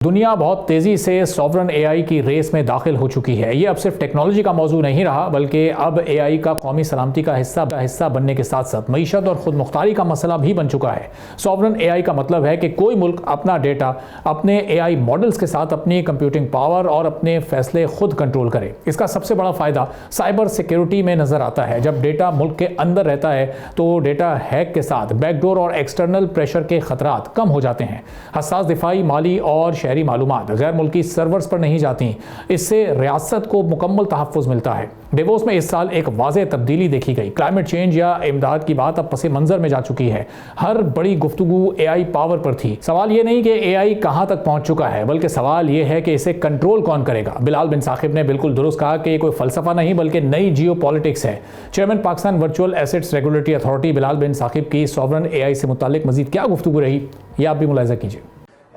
दुनिया बहुत तेज़ी से सॉवरन एआई की रेस में दाखिल हो चुकी है। ये अब सिर्फ टेक्नोलॉजी का मौजू नहीं रहा, बल्कि अब एआई का कौमी सलामती का हिस्सा बनने के साथ साथ मईशत और खुद मुख्तारी का मसला भी बन चुका है। सॉवरन एआई का मतलब है कि कोई मुल्क अपना डेटा अपने एआई मॉडल्स के साथ अपनी कंप्यूटिंग पावर और अपने फैसले खुद कंट्रोल करे। इसका सबसे बड़ा फ़ायदा साइबर सिक्योरिटी में नज़र आता है। जब डेटा मुल्क के अंदर रहता है तो डेटा हैक के साथ बैकडोर और एक्सटर्नल प्रेशर के खतरात कम हो जाते हैं। हसास दिफाई, माली और शहरी मालूमात गैर मुल्की सर्वर्स पर नहीं जाती। इससे रियासत को मुकम्मल तहफ़्फ़ुज़ मिलता है। डेवोस में इस साल एक वाज़ेह तब्दीली देखी गई। क्लाइमेट चेंज या इमदाद की बात अब पसे मंजर में जा चुकी है। हर बड़ी गुफ्तगू एआई पावर पर थी। सवाल ये नहीं कि एआई कहाँ तक पहुँच चुका है, बल्कि सवाल ये है कि इसे कंट्रोल कौन करेगा। बिलाल बिन साकिब ने बिल्कुल दुरुस्त कहा कि ये कोई फ़लसफ़ा नहीं बल्कि नई जियो पॉलिटिक्स है। Chairman Pakistan virtual assets regulatory authority Bilal bin Saqib की सॉवरन एआई से मुताल्लिक मज़ीद क्या गुफ्तगू रही, ये आप भी मुलाहिज़ा कीजिए।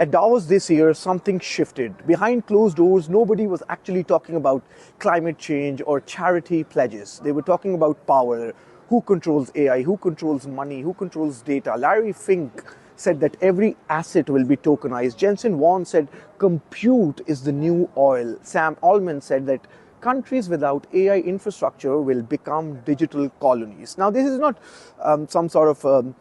At Davos this year, something shifted. Behind closed doors, nobody was actually talking about climate change or charity pledges. They were talking about power. Who controls AI? Who controls money? Who controls data? Larry Fink said that every asset will be tokenized. Jensen Huang said compute is the new oil. Sam Altman said that countries without AI infrastructure will become digital colonies. Now, this is not some sort of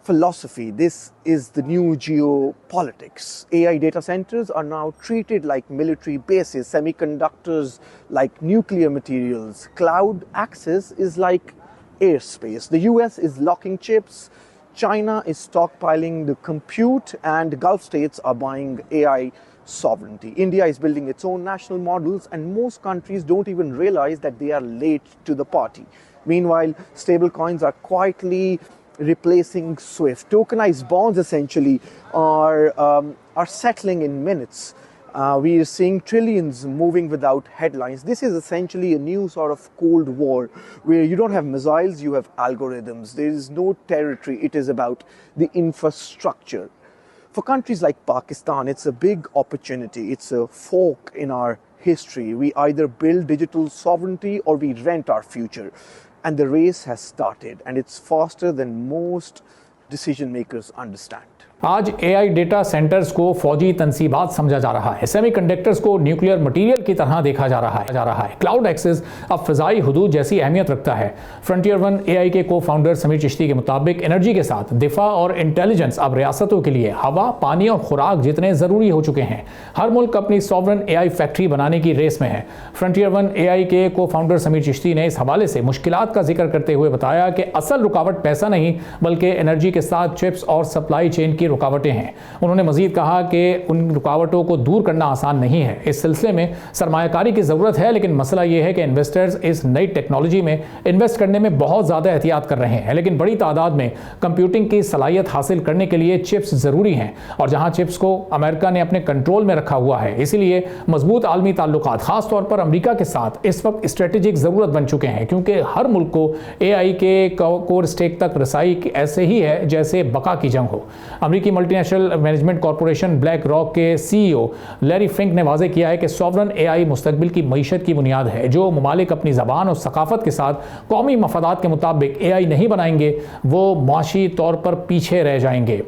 philosophy. This is the new geopolitics. AI data centers are now treated like military bases, semiconductors like nuclear materials, cloud access is like airspace. The US is locking chips, China is stockpiling the compute, and Gulf states are buying AI sovereignty. India is building its own national models, and most countries don't even realize that they are late to the party. Meanwhile, stablecoins are quietly replacing SWIFT. Tokenized bonds essentially are settling in minutes. We are seeing trillions moving without headlines. This is essentially a new sort of Cold War where you don't have missiles, you have algorithms. There is no territory. It is about the infrastructure. For countries like Pakistan, it's a big opportunity. It's a fork in our history. We either build digital sovereignty or we rent our future. And the race has started, and it's faster than most decision makers understand. आज AI data centres को फौजी तनसीबात समझा जा रहा है। Semiconductors को nuclear material की तरह देखा जा रहा है। क्लाउड एक्सेस अब फ़िज़ाई हुदूद जैसी अहमियत रखता है। फ्रंटियर वन एआई के को फाउंडर समीर चिश्ती के मुताबिक एनर्जी के साथ दिफा और इंटेलिजेंस अब रियासतों के लिए हवा, पानी और खुराक जितने ज़रूरी हो चुके हैं। हर मुल्क अपनी सॉवरन एआई फैक्ट्री बनाने की रेस में है। फ्रंटियर वन एआई के को फाउंडर समीर चिश्ती ने इस हवाले से मुश्किलात का जिक्र करते हुए बताया कि असल रुकावट पैसा नहीं बल्कि एनर्जी के साथ चिप्स और सप्लाई चेन की रुकावटें हैं। उन्होंने मजीद कहा कि उन रुकावटों को दूर करना आसान नहीं है। इस सिलसिले में सरमायाकारी की ज़रूरत है, लेकिन मसला यह है कि इन्वेस्टर्स इस नई टेक्नोलॉजी में इन्वेस्ट करने में बहुत ज़्यादा एहतियात कर रहे हैं। लेकिन बड़ी तादाद में कंप्यूटिंग की सलाहियत हासिल करने के लिए चिप्स ज़रूरी हैं, और जहाँ चिप्स को अमेरिका ने अपने कंट्रोल में रखा हुआ है, इसीलिए मजबूत आलमी ताल्लुकात खासतौर पर अमेरिका के साथ इस वक्त स्ट्रेटेजिक ज़रूरत बन चुके हैं, क्योंकि हर मुल्क को एआई के कोर स्टेक तक रसाई ऐसे ही है जैसे बका की जंग हो। अमेरिकी multinational management corporation black rock के सीईओ लैरी फिंक ने वाज़ेह किया है कि सॉवरन एआई मुस्तकबिल की मईशत की बुनियाद है। जो ममालिक अपनी ज़बान और सकाफत के साथ कौमी मफादात के मुताबिक एआई नहीं बनाएंगे, वो मुआशी तौर पर पीछे रह जाएंगे।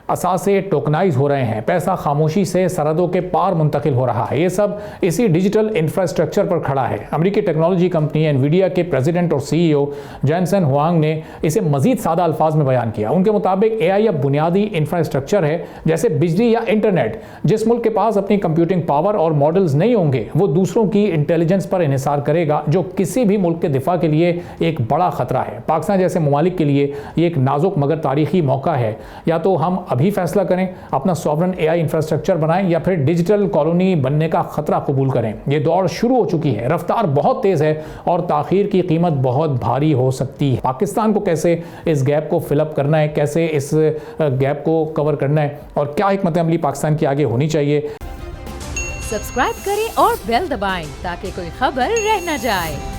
असासे टोकनाइज हो रहे हैं, पैसा खामोशी से सरहदों के पार मुंतकिल हो रहा है। ये सब इसी डिजिटल इंफ्रास्ट्रक्चर पर खड़ा है। अमेरिकी टेक्नोलॉजी कंपनी एनवीडिया के प्रेसिडेंट और सीईओ जेनसन हुआंग ने इसे मजीद सादा अल्फाज में बयान किया। उनके मुताबिक एआई अब बुनियादी इंफ्रास्ट्रक्चर है, जैसे बिजली या इंटरनेट। जिस मुल्क के पास अपनी कंप्यूटिंग पावर और मॉडल्स नहीं होंगे, वो दूसरों की इंटेलिजेंस पर इन्हिसार करेगा, जो किसी भी मुल्क के दिफा के लिए एक बड़ा खतरा है। पाकिस्तान जैसे ममालिक के लिए ये एक नाजुक मगर तारीखी मौका है। या तो हम अभी फैसला करें, अपना सॉवरन एआई इंफ्रास्ट्रक्चर बनाएं, या फिर डिजिटल कॉलोनी बनने का खतरा कबूल करें। ये दौड़ शुरू हो चुकी है, रफ्तार बहुत तेज है और ताखीर की कीमत बहुत भारी हो सकती है। पाकिस्तान को कैसे इस गैप को फिलअप करना है, कैसे इस गैप को कवर करना है, और क्या हिकमत अमली पाकिस्तान की आगे होनी चाहिए। सब्सक्राइब करें और बेल दबाएं ताकि कोई खबर रह न जाए।